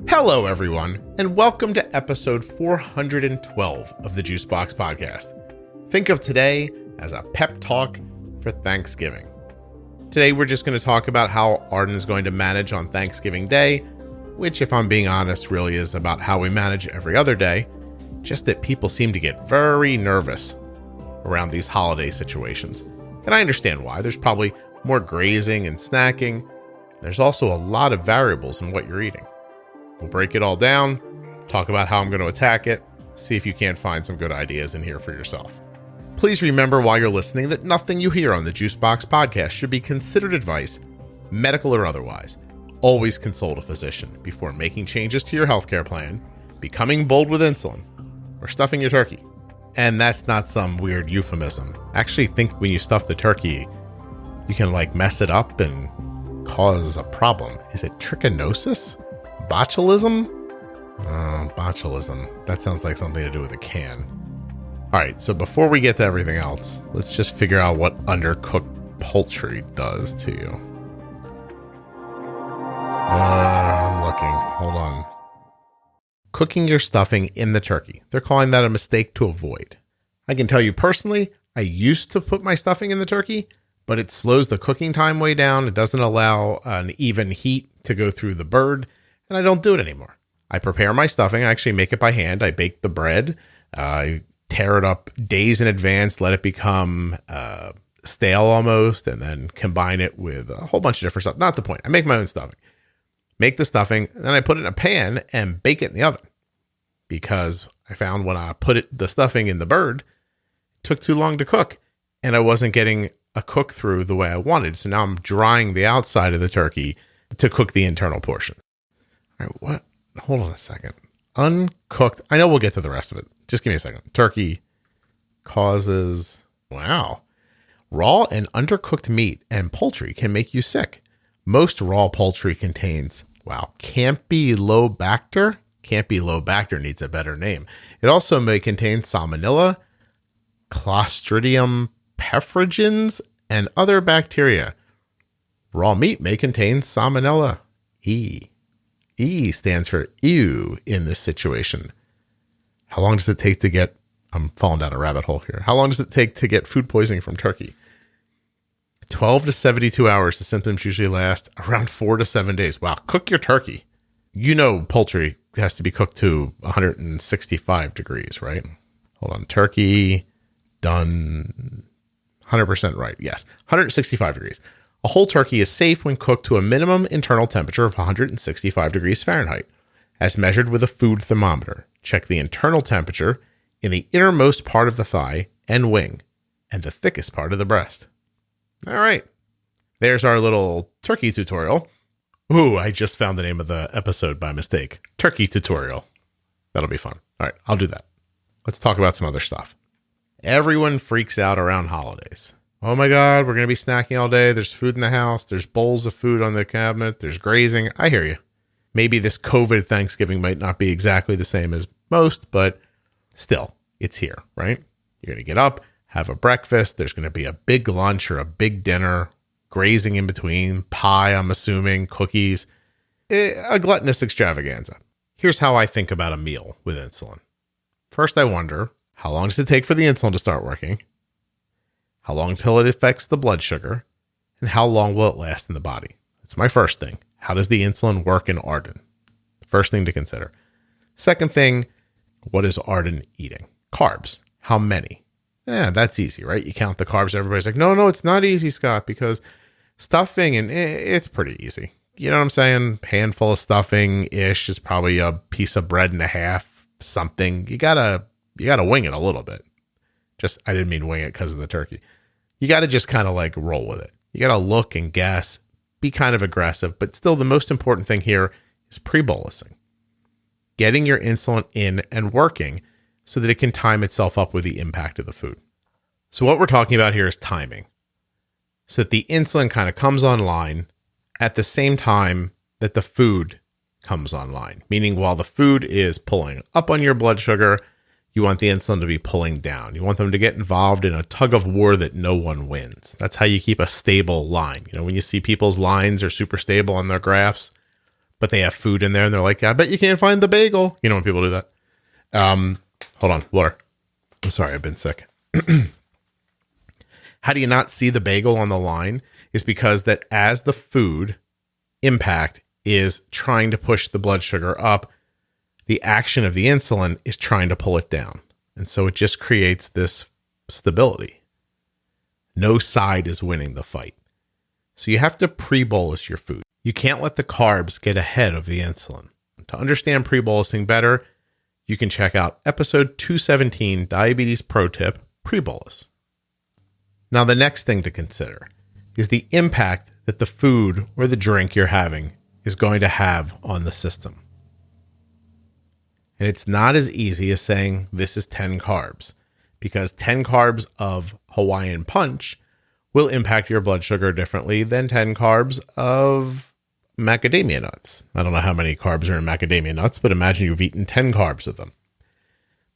Hello, everyone, and welcome to episode 412 of the Juicebox Podcast. Think of today as a pep talk for Thanksgiving. Today, we're just going to talk about how Arden is going to manage on Thanksgiving Day, which, if I'm being honest, really is about how we manage every other day, just that people seem to get very nervous around these holiday situations. And I understand why. There's probably more grazing and snacking. There's also a lot of variables in what you're eating. We'll break it all down, talk about how I'm going to attack it, see if you can't find some good ideas in here for yourself. Please remember while you're listening that nothing you hear on the Juicebox Podcast should be considered advice, medical or otherwise. Always consult a physician before making changes to your healthcare plan, becoming bold with insulin, or stuffing your turkey. And that's not some weird euphemism. I actually think when you stuff the turkey, you can mess it up and cause a problem. Is it trichinosis? Botulism? Botulism. That sounds like something to do with a can. All right, so before we get to everything else, let's just figure out what undercooked poultry does to you. I'm looking. Hold on. Cooking your stuffing in the turkey. They're calling that a mistake to avoid. I can tell you personally, I used to put my stuffing in the turkey, but it slows the cooking time way down. It doesn't allow an even heat to go through the bird. And I don't do it anymore. I prepare my stuffing. I actually make it by hand. I bake the bread. I tear it up days in advance, let it become stale almost, and then combine it with a whole bunch of different stuff. Not the point. I make my own stuffing. Make the stuffing, and then I put it in a pan and bake it in the oven. Because I found when I put the stuffing in the bird, it took too long to cook. And I wasn't getting a cook through the way I wanted. So now I'm drying the outside of the turkey to cook the internal portion. All right, what? Hold on a second. Uncooked. I know we'll get to the rest of it. Just give me a second. Turkey causes... Wow. Raw and undercooked meat and poultry can make you sick. Most raw poultry contains, Campylobacter. Campylobacter needs a better name. It also may contain salmonella, Clostridium perfringens, and other bacteria. Raw meat may contain salmonella. E stands for ew in this situation. How long does it take to get... I'm falling down a rabbit hole here. How long does it take to get food poisoning from turkey? 12 to 72 hours. The symptoms usually last around 4 to 7 days. Wow. Cook your turkey. You know poultry has to be cooked to 165 degrees, right? Hold on. Turkey done 100% right. Yes. 165 degrees. A whole turkey is safe when cooked to a minimum internal temperature of 165 degrees Fahrenheit, as measured with a food thermometer. Check the internal temperature in the innermost part of the thigh and wing, and the thickest part of the breast. All right. There's our little turkey tutorial. Ooh, I just found the name of the episode by mistake. Turkey tutorial. That'll be fun. All right, I'll do that. Let's talk about some other stuff. Everyone freaks out around holidays. Oh my God, we're going to be snacking all day. There's food in the house. There's bowls of food on the cabinet. There's grazing. I hear you. Maybe this COVID Thanksgiving might not be exactly the same as most, but still, it's here, right? You're going to get up, have a breakfast. There's going to be a big lunch or a big dinner, grazing in between, pie, I'm assuming, cookies, a gluttonous extravaganza. Here's how I think about a meal with insulin. First, I wonder, how long does it take for the insulin to start working? How long till it affects the blood sugar? And how long will it last in the body? That's my first thing. How does the insulin work in Arden? First thing to consider. Second thing, what is Arden eating? Carbs. How many? That's easy, right? You count the carbs. Everybody's like, no, it's not easy, Scott, because stuffing, and it's pretty easy. You know what I'm saying? Handful of stuffing-ish is probably a piece of bread and a half, something. You gotta wing it a little bit. I didn't mean wing it because of the turkey. You got to just kind of roll with it. You got to look and guess, be kind of aggressive, but still the most important thing here is pre-bolusing. Getting your insulin in and working so that it can time itself up with the impact of the food. So what we're talking about here is timing. So that the insulin kind of comes online at the same time that the food comes online. Meaning while the food is pulling up on your blood sugar, You want the insulin to be pulling down. You want them to get involved in a tug of war that no one wins. That's how you keep a stable line. When you see people's lines are super stable on their graphs, but they have food in there and they're like, I bet you can't find the bagel. When people do that. Hold on, water. I'm sorry, I've been sick. How do you not see the bagel on the line? Is because that as the food impact is trying to push the blood sugar up, the action of the insulin is trying to pull it down. And so it just creates this stability. No side is winning the fight. So you have to pre-bolus your food. You can't let the carbs get ahead of the insulin. To understand pre-bolusing better, you can check out episode 217, Diabetes Pro Tip, Prebolus. Now, the next thing to consider is the impact that the food or the drink you're having is going to have on the system. And it's not as easy as saying this is 10 carbs, because 10 carbs of Hawaiian Punch will impact your blood sugar differently than 10 carbs of macadamia nuts. I don't know how many carbs are in macadamia nuts, but imagine you've eaten 10 carbs of them.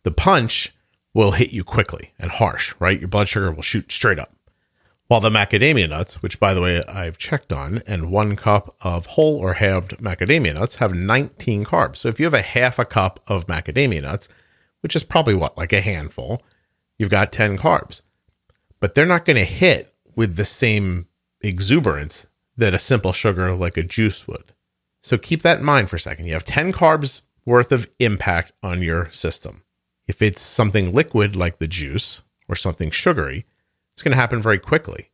The punch will hit you quickly and harsh, right? Your blood sugar will shoot straight up. While the macadamia nuts, which by the way, I've checked on, and 1 cup of whole or halved macadamia nuts have 19 carbs. So if you have a half a cup of macadamia nuts, which is probably like a handful, you've got 10 carbs. But they're not going to hit with the same exuberance that a simple sugar like a juice would. So keep that in mind for a second. You have 10 carbs worth of impact on your system. If it's something liquid like the juice or something sugary, it's going to happen very quickly.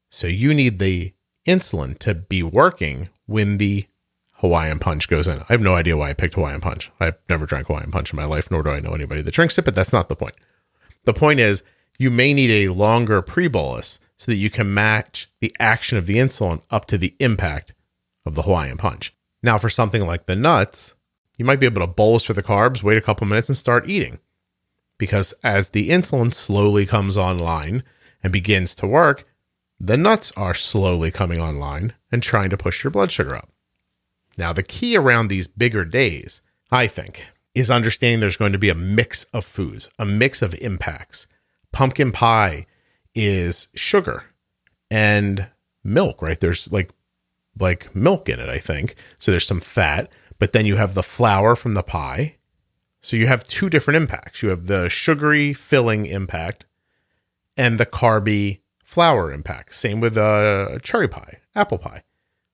So you need the insulin to be working when the Hawaiian Punch goes in. I have no idea why I picked Hawaiian Punch. I've never drank Hawaiian Punch in my life, nor do I know anybody that drinks it, but that's not the point. The point is you may need a longer pre-bolus so that you can match the action of the insulin up to the impact of the Hawaiian Punch. Now, for something like the nuts, you might be able to bolus for the carbs, wait a couple minutes, and start eating. Because as the insulin slowly comes online and begins to work, the nuts are slowly coming online and trying to push your blood sugar up. Now, the key around these bigger days, I think, is understanding there's going to be a mix of foods, a mix of impacts. Pumpkin pie is sugar and milk, right? There's like milk in it, I think. So there's some fat, but then you have the flour from the pie. So you have 2 different impacts. You have the sugary filling impact and the carby flour impact. Same with cherry pie, apple pie,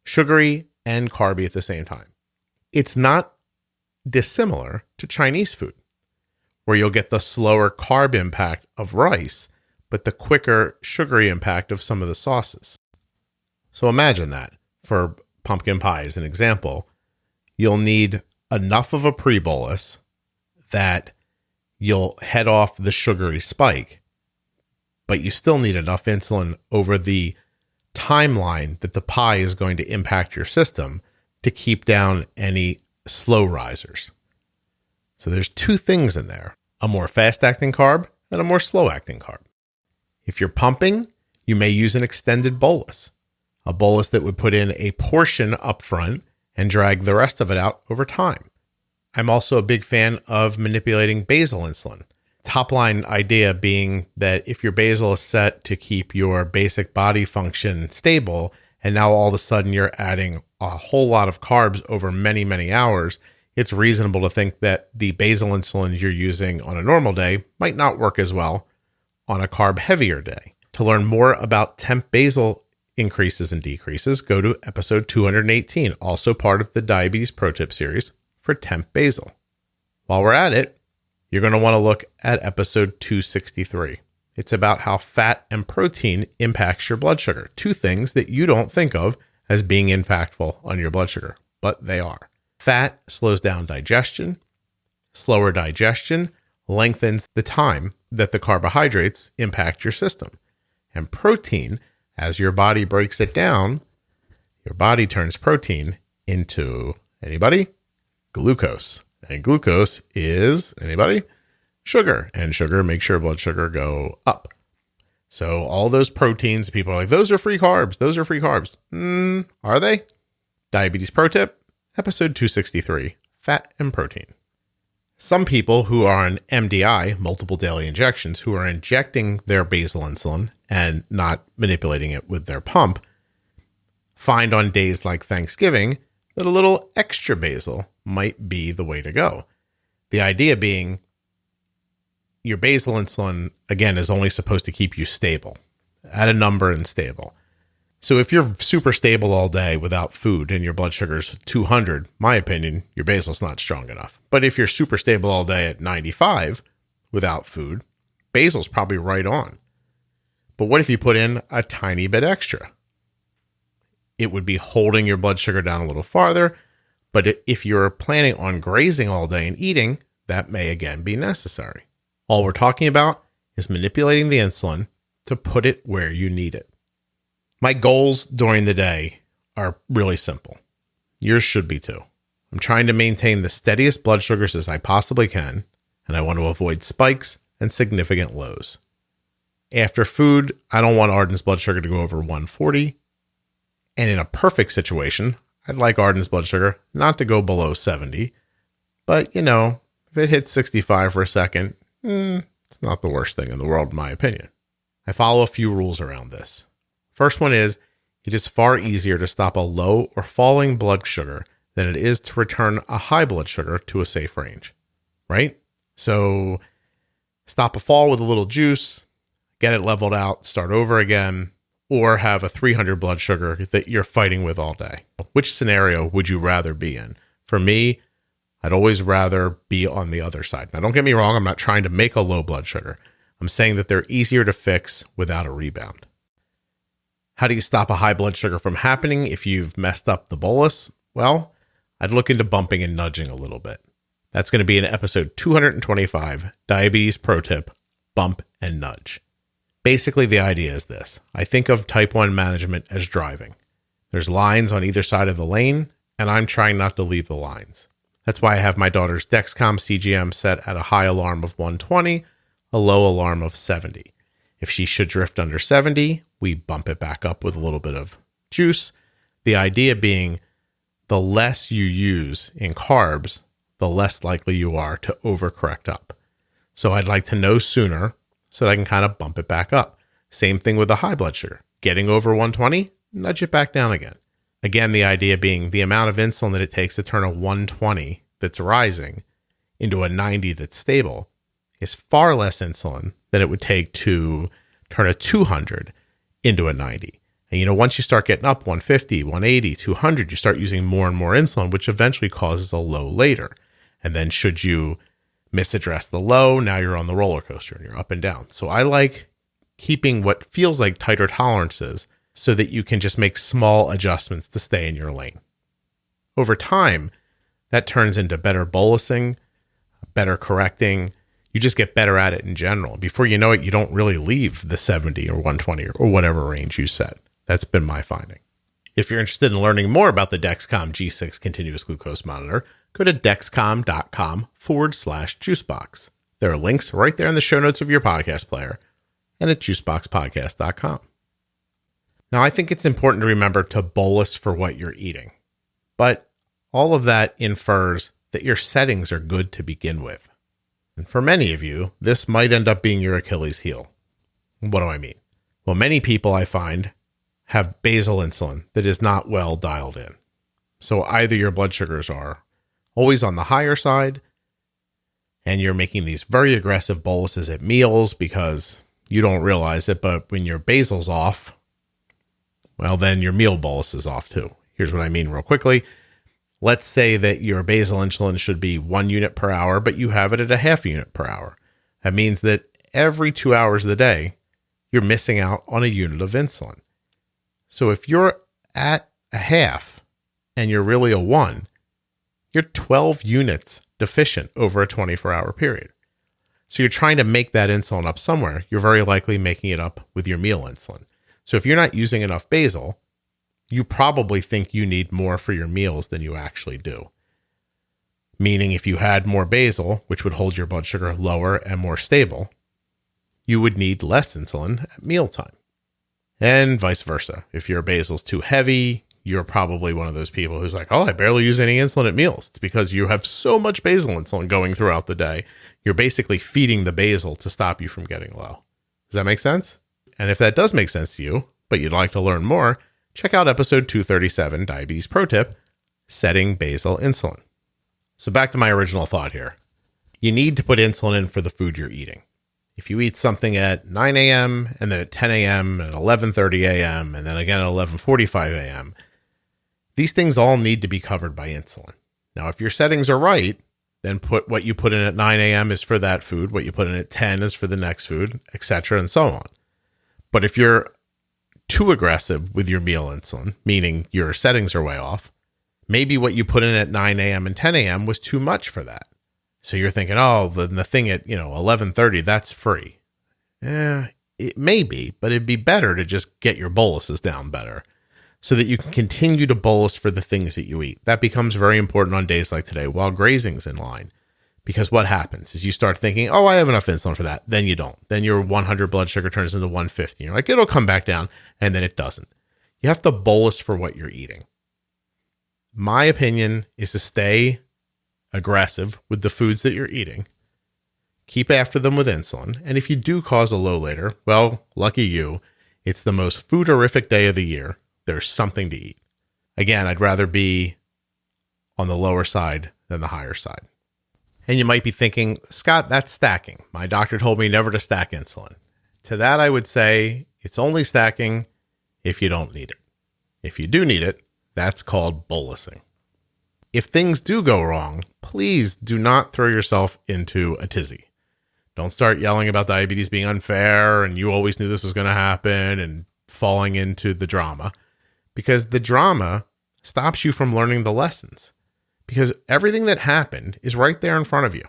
sugary and carby at the same time. It's not dissimilar to Chinese food, where you'll get the slower carb impact of rice, but the quicker sugary impact of some of the sauces. So imagine that for pumpkin pie as an example, you'll need enough of a pre-bolus that you'll head off the sugary spike, but you still need enough insulin over the timeline that the pie is going to impact your system to keep down any slow risers. So there's 2 things in there, a more fast-acting carb and a more slow-acting carb. If you're pumping, you may use an extended bolus, a bolus that would put in a portion up front and drag the rest of it out over time. I'm also a big fan of manipulating basal insulin. Top line idea being that if your basal is set to keep your basic body function stable, and now all of a sudden you're adding a whole lot of carbs over many, many hours, it's reasonable to think that the basal insulin you're using on a normal day might not work as well on a carb heavier day. To learn more about temp basal increases and decreases, go to episode 218, also part of the Diabetes Pro Tip series for temp basal. While we're at it, you're going to want to look at episode 263. It's about how fat and protein impacts your blood sugar. 2 things that you don't think of as being impactful on your blood sugar, but they are. Fat slows down digestion. Slower digestion lengthens the time that the carbohydrates impact your system. And protein, as your body breaks it down, your body turns protein into, anybody? Glucose. And glucose is, anybody? Sugar. And sugar makes your blood sugar go up. So all those proteins, people are like, those are free carbs. Those are free carbs. Are they? Diabetes Pro Tip, episode 263, fat and protein. Some people who are on MDI, multiple daily injections, who are injecting their basal insulin and not manipulating it with their pump, find on days like Thanksgiving that a little extra basal might be the way to go. The idea being your basal insulin, again, is only supposed to keep you stable, at a number and stable. So if you're super stable all day without food and your blood sugar's 200, my opinion, your basal's not strong enough. But if you're super stable all day at 95 without food, basal's probably right on. But what if you put in a tiny bit extra? It would be holding your blood sugar down a little farther, but if you're planning on grazing all day and eating, that may again be necessary. All we're talking about is manipulating the insulin to put it where you need it. My goals during the day are really simple. Yours should be too. I'm trying to maintain the steadiest blood sugars as I possibly can, and I want to avoid spikes and significant lows. After food, I don't want Arden's blood sugar to go over 140, and in a perfect situation, I'd like Arden's blood sugar not to go below 70, but if it hits 65 for a second, it's not the worst thing in the world in my opinion. I follow a few rules around this. First one is, it is far easier to stop a low or falling blood sugar than it is to return a high blood sugar to a safe range, right? So stop a fall with a little juice, get it leveled out, start over again, or have a 300 blood sugar that you're fighting with all day. Which scenario would you rather be in? For me, I'd always rather be on the other side. Now, don't get me wrong. I'm not trying to make a low blood sugar. I'm saying that they're easier to fix without a rebound. How do you stop a high blood sugar from happening if you've messed up the bolus? Well, I'd look into bumping and nudging a little bit. That's going to be in episode 225, Diabetes Pro Tip, Bump and Nudge. Basically, the idea is this. I think of type 1 management as driving. There's lines on either side of the lane, and I'm trying not to leave the lines. That's why I have my daughter's Dexcom CGM set at a high alarm of 120, a low alarm of 70. If she should drift under 70, we bump it back up with a little bit of juice. The idea being the less you use in carbs, the less likely you are to overcorrect up. So I'd like to know sooner so that I can kind of bump it back up. Same thing with the high blood sugar. Getting over 120, nudge it back down again. Again, the idea being the amount of insulin that it takes to turn a 120 that's rising into a 90 that's stable is far less insulin than it would take to turn a 200 into a 90. And once you start getting up 150, 180, 200, you start using more and more insulin, which eventually causes a low later. And then should you misaddress the low, now you're on the roller coaster and you're up and down. So I like keeping what feels like tighter tolerances so that you can just make small adjustments to stay in your lane. Over time, that turns into better bolusing, better correcting. You just get better at it in general. Before you know it, you don't really leave the 70 or 120 or whatever range you set. That's been my finding. If you're interested in learning more about the Dexcom G6 continuous glucose monitor, go to dexcom.com/juicebox. There are links right there in the show notes of your podcast player and at juiceboxpodcast.com. Now, I think it's important to remember to bolus for what you're eating, but all of that infers that your settings are good to begin with. And for many of you, this might end up being your Achilles heel. What do I mean? Well, many people I find have basal insulin that is not well dialed in. So either your blood sugars are always on the higher side, and you're making these very aggressive boluses at meals because you don't realize it, but when your basal's off, well, then your meal bolus is off too. Here's what I mean real quickly. Let's say that your basal insulin should be 1 unit per hour, but you have it at a half unit per hour. That means that every 2 hours of the day, you're missing out on a unit of insulin. So if you're at a half and you're really a 1, you're 12 units deficient over a 24-hour period. So you're trying to make that insulin up somewhere. You're very likely making it up with your meal insulin. So if you're not using enough basal, you probably think you need more for your meals than you actually do. Meaning if you had more basal, which would hold your blood sugar lower and more stable, you would need less insulin at mealtime. And vice versa. If your basal's too heavy, you're probably one of those people who's like, oh, I barely use any insulin at meals. It's because you have so much basal insulin going throughout the day. You're basically feeding the basal to stop you from getting low. Does that make sense? And if that does make sense to you, but you'd like to learn more, check out episode 237, Diabetes Pro Tip, Setting Basal Insulin. So back to my original thought here. You need to put insulin in for the food you're eating. If you eat something at 9 a.m. and then at 10 a.m. and at 11:30 a.m. and then again at 11:45 a.m., these things all need to be covered by insulin. Now, if your settings are right, then put what you put in at 9 a.m. is for that food, what you put in at 10 is for the next food, etc., and so on. But if you're too aggressive with your meal insulin, meaning your settings are way off, maybe what you put in at 9 a.m. and 10 a.m. was too much for that. So you're thinking, oh, the thing at 11:30, that's free. It may be, but it'd be better to just get your boluses down better so that you can continue to bolus for the things that you eat. That becomes very important on days like today while grazing's in line. Because what happens is you start thinking, oh, I have enough insulin for that. Then you don't. Then your 100 blood sugar turns into 150. You're like, it'll come back down. And then it doesn't. You have to bolus for what you're eating. My opinion is to stay aggressive with the foods that you're eating. Keep after them with insulin. And if you do cause a low later, well, lucky you. It's the most fooderific day of the year. There's something to eat. Again, I'd rather be on the lower side than the higher side. And you might be thinking, Scott, that's stacking. My doctor told me never to stack insulin. To that, I would say it's only stacking if you don't need it. If you do need it, that's called bolusing. If things do go wrong, please do not throw yourself into a tizzy. Don't start yelling about diabetes being unfair and you always knew this was going to happen and falling into the drama, because the drama stops you from learning the lessons. Because everything that happened is right there in front of you.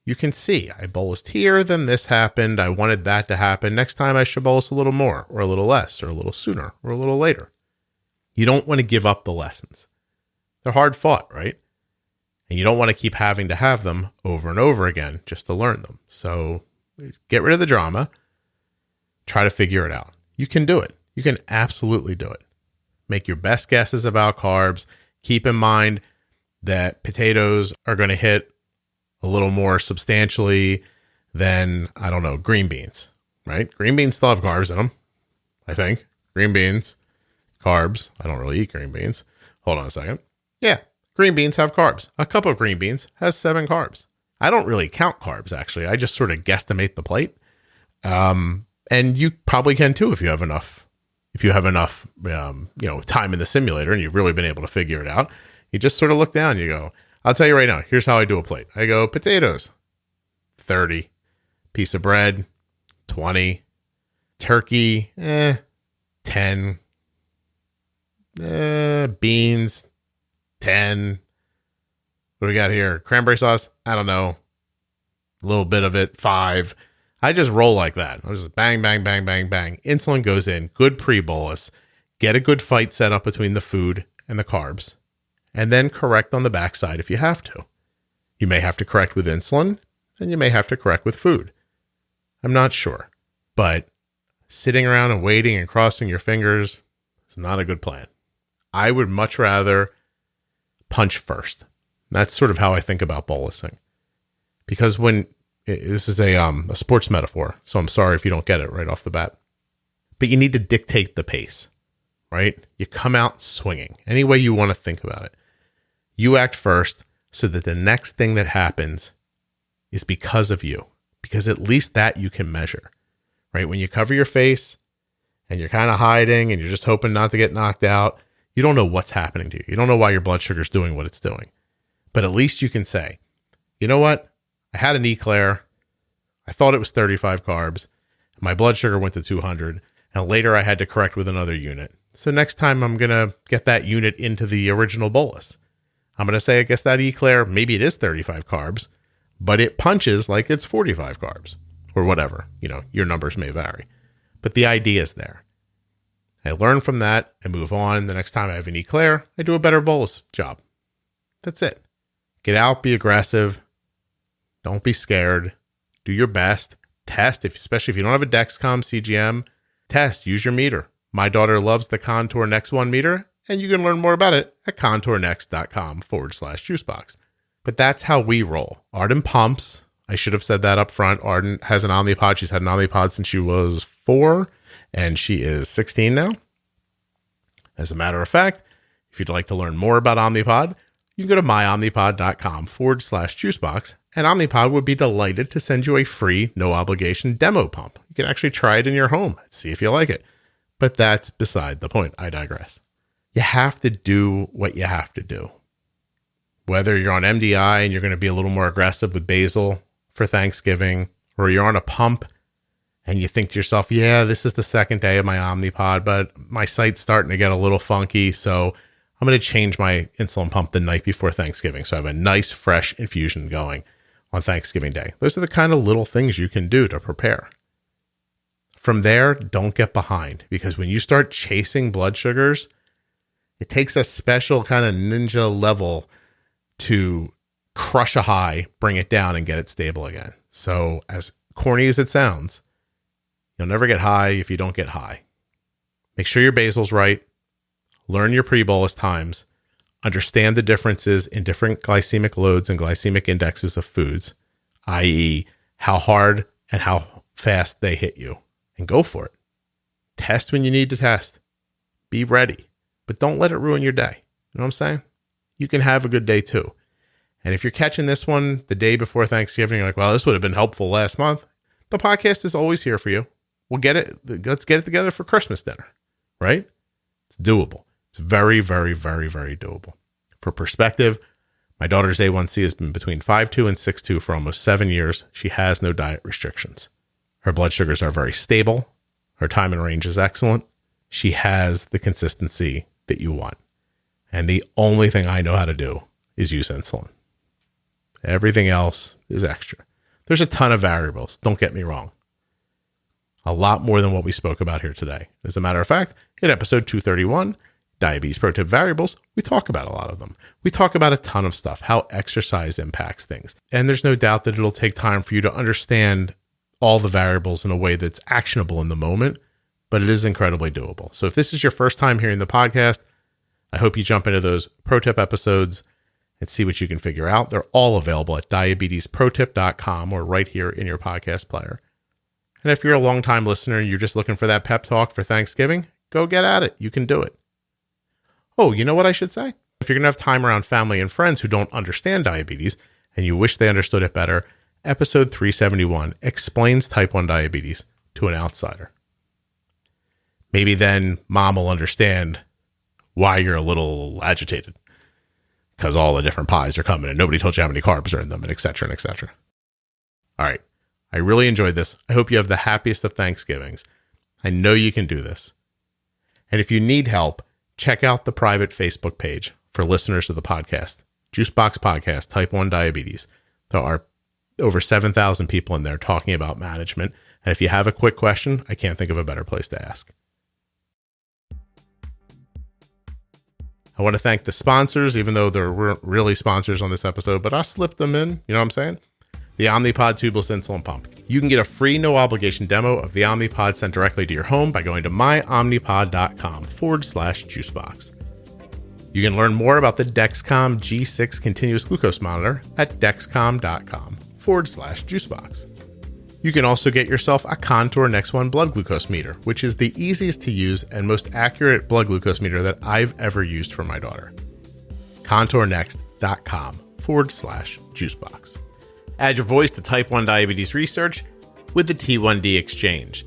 You can see, I bolused here, then this happened. I wanted that to happen. Next time I should bolus a little more or a little less or a little sooner or a little later. You don't want to give up the lessons. They're hard fought, right? And you don't want to keep having to have them over and over again just to learn them. So get rid of the drama. Try to figure it out. You can do it. You can absolutely do it. Make your best guesses about carbs. Keep in mind that potatoes are going to hit a little more substantially than, I don't know, green beans, right? Green beans still have carbs in them, I think. Green beans, carbs. I don't really eat green beans. Hold on a second. Yeah, green beans have carbs. A cup of green beans has 7 carbs. I don't really count carbs, actually. I just sort of guesstimate the plate. And you probably can too if you have enough. If you have enough, time in the simulator and you've really been able to figure it out. You just sort of look down, you go, I'll tell you right now, here's how I do a plate. I go potatoes, 30, piece of bread, 20, turkey, 10, beans, 10. What do we got here? Cranberry sauce? I don't know. A little bit of it, 5. I just roll like that. I just bang, bang, bang, bang, bang. Insulin goes in, good pre-bolus. Get a good fight set up between the food and the carbs. And then correct on the backside if you have to. You may have to correct with insulin, and you may have to correct with food. I'm not sure. But sitting around and waiting and crossing your fingers is not a good plan. I would much rather punch first. That's sort of how I think about bolusing. Because this is a sports metaphor, so I'm sorry if you don't get it right off the bat. But you need to dictate the pace, right? You come out swinging, any way you want to think about it. You act first so that the next thing that happens is because of you, because at least that you can measure, right? When you cover your face and you're kind of hiding and you're just hoping not to get knocked out, you don't know what's happening to you. You don't know why your blood sugar is doing what it's doing. But at least you can say, you know what? I had an eclair. I thought it was 35 carbs. My blood sugar went to 200. And later I had to correct with another unit. So next time I'm going to get that unit into the original bolus. I'm going to say, I guess that eclair, maybe it is 35 carbs, but it punches like it's 45 carbs or whatever. Your numbers may vary. But the idea is there. I learn from that. I move on. The next time I have an eclair, I do a better bolus job. That's it. Get out, be aggressive. Don't be scared. Do your best. Test, especially if you don't have a Dexcom CGM. Test, use your meter. My daughter loves the Contour Next One meter. And you can learn more about it at contournext.com/juicebox. But that's how we roll. Arden pumps. I should have said that up front. Arden has an Omnipod. She's had an Omnipod since she was 4, and she is 16 now. As a matter of fact, if you'd like to learn more about Omnipod, you can go to myomnipod.com/juicebox, and Omnipod would be delighted to send you a free, no obligation demo pump. You can actually try it in your home, see if you like it. But that's beside the point. I digress. You have to do what you have to do. Whether you're on MDI and you're going to be a little more aggressive with basal for Thanksgiving, or you're on a pump and you think to yourself, yeah, this is the second day of my Omnipod, but my site's starting to get a little funky, so I'm going to change my insulin pump the night before Thanksgiving. So I have a nice, fresh infusion going on Thanksgiving Day. Those are the kind of little things you can do to prepare. From there, don't get behind, because when you start chasing blood sugars, it takes a special kind of ninja level to crush a high, bring it down, and get it stable again. So as corny as it sounds, you'll never get high if you don't get high. Make sure your basal's right. Learn your pre-bolus times. Understand the differences in different glycemic loads and glycemic indexes of foods, i.e. how hard and how fast they hit you, and go for it. Test when you need to test. Be ready, but don't let it ruin your day. You know what I'm saying? You can have a good day too. And if you're catching this one the day before Thanksgiving, you're like, well, this would have been helpful last month. The podcast is always here for you. We'll get it. Let's get it together for Christmas dinner, right? It's doable. It's very, very, very, very doable. For perspective, my daughter's A1C has been between 5.2 and 6.2 for almost 7 years. She has no diet restrictions. Her blood sugars are very stable. Her time in range is excellent. She has the consistency that you want. And the only thing I know how to do is use insulin. Everything else is extra. There's a ton of variables. Don't get me wrong. A lot more than what we spoke about here today. As a matter of fact, in episode 231, Diabetes Pro Tip Variables, we talk about a lot of them. We talk about a ton of stuff, how exercise impacts things. And there's no doubt that it'll take time for you to understand all the variables in a way that's actionable in the moment, but it is incredibly doable. So if this is your first time hearing the podcast, I hope you jump into those pro tip episodes and see what you can figure out. They're all available at diabetesprotip.com or right here in your podcast player. And if you're a long-time listener and you're just looking for that pep talk for Thanksgiving, go get at it. You can do it. Oh, you know what I should say? If you're going to have time around family and friends who don't understand diabetes and you wish they understood it better, episode 371 explains type 1 diabetes to an outsider. Maybe then mom will understand why you're a little agitated because all the different pies are coming and nobody told you how many carbs are in them, and et cetera, and et cetera. All right. I really enjoyed this. I hope you have the happiest of Thanksgivings. I know you can do this. And if you need help, check out the private Facebook page for listeners of the podcast, Juicebox Podcast, Type 1 Diabetes. There are over 7,000 people in there talking about management. And if you have a quick question, I can't think of a better place to ask. I want to thank the sponsors, even though there weren't really sponsors on this episode, but I slipped them in. You know what I'm saying? The Omnipod tubeless insulin pump. You can get a free no obligation demo of the Omnipod sent directly to your home by going to myomnipod.com/juicebox. You can learn more about the Dexcom G6 continuous glucose monitor at dexcom.com/juicebox. You can also get yourself a Contour Next One blood glucose meter, which is the easiest to use and most accurate blood glucose meter that I've ever used for my daughter. contournext.com/juicebox. Add your voice to type 1 diabetes research with the T1D Exchange.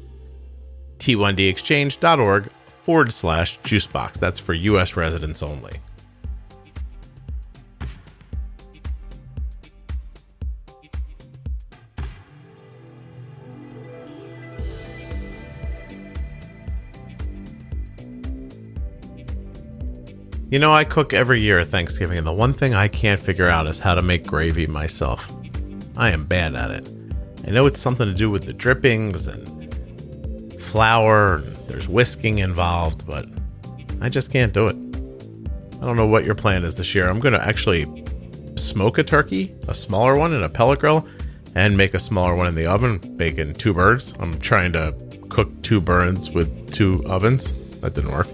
T1dexchange.org/juicebox. That's for U.S. residents only. You know, I cook every year at Thanksgiving, and the one thing I can't figure out is how to make gravy myself. I am bad at it. I know it's something to do with the drippings and flour, and there's whisking involved, but I just can't do it. I don't know what your plan is this year. I'm going to actually smoke a turkey, a smaller one in a pellet grill, and make a smaller one in the oven, baking 2 birds. I'm trying to cook 2 birds with 2 ovens. That didn't work.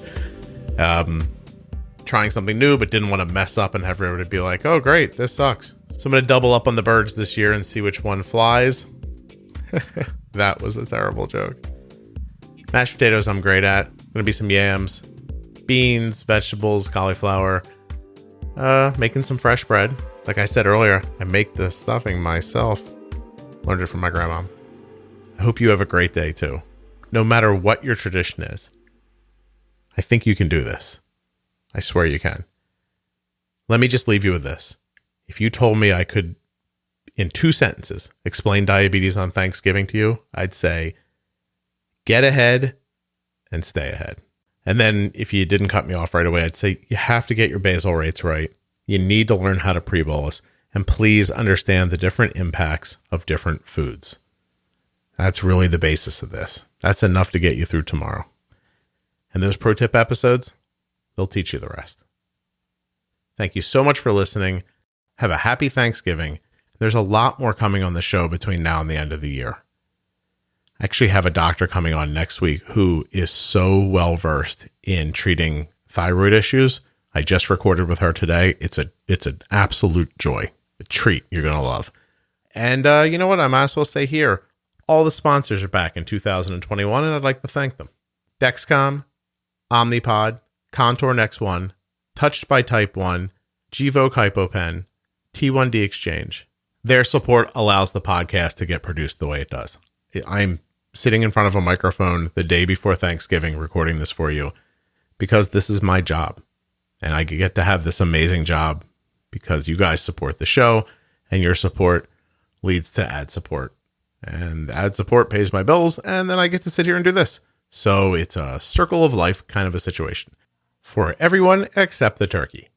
trying something new, but didn't want to mess up and have everybody be like, oh, great, this sucks. So I'm going to double up on the birds this year and see which one flies. That was a terrible joke. Mashed potatoes I'm great at. Going to be some yams, beans, vegetables, cauliflower, making some fresh bread. Like I said earlier, I make the stuffing myself. Learned it from my grandma. I hope you have a great day too. No matter what your tradition is, I think you can do this. I swear you can. Let me just leave you with this. If you told me I could, in 2 sentences, explain diabetes on Thanksgiving to you, I'd say, get ahead and stay ahead. And then if you didn't cut me off right away, I'd say you have to get your basal rates right. You need to learn how to pre-bolus. And please understand the different impacts of different foods. That's really the basis of this. That's enough to get you through tomorrow. And those pro tip episodes, they'll teach you the rest. Thank you so much for listening. Have a happy Thanksgiving. There's a lot more coming on the show between now and the end of the year. I actually have a doctor coming on next week who is so well versed in treating thyroid issues. I just recorded with her today. It's an absolute joy, a treat you're going to love. And you know what? I might as well say here, all the sponsors are back in 2021, and I'd like to thank them. Dexcom, Omnipod, Contour Next One, Touched by Type 1, Gvoke HypoPen, T1D Exchange. Their support allows the podcast to get produced the way it does. I'm sitting in front of a microphone the day before Thanksgiving recording this for you because this is my job. And I get to have this amazing job because you guys support the show, and your support leads to ad support. And ad support pays my bills, and then I get to sit here and do this. So it's a circle of life kind of a situation for everyone except the turkey.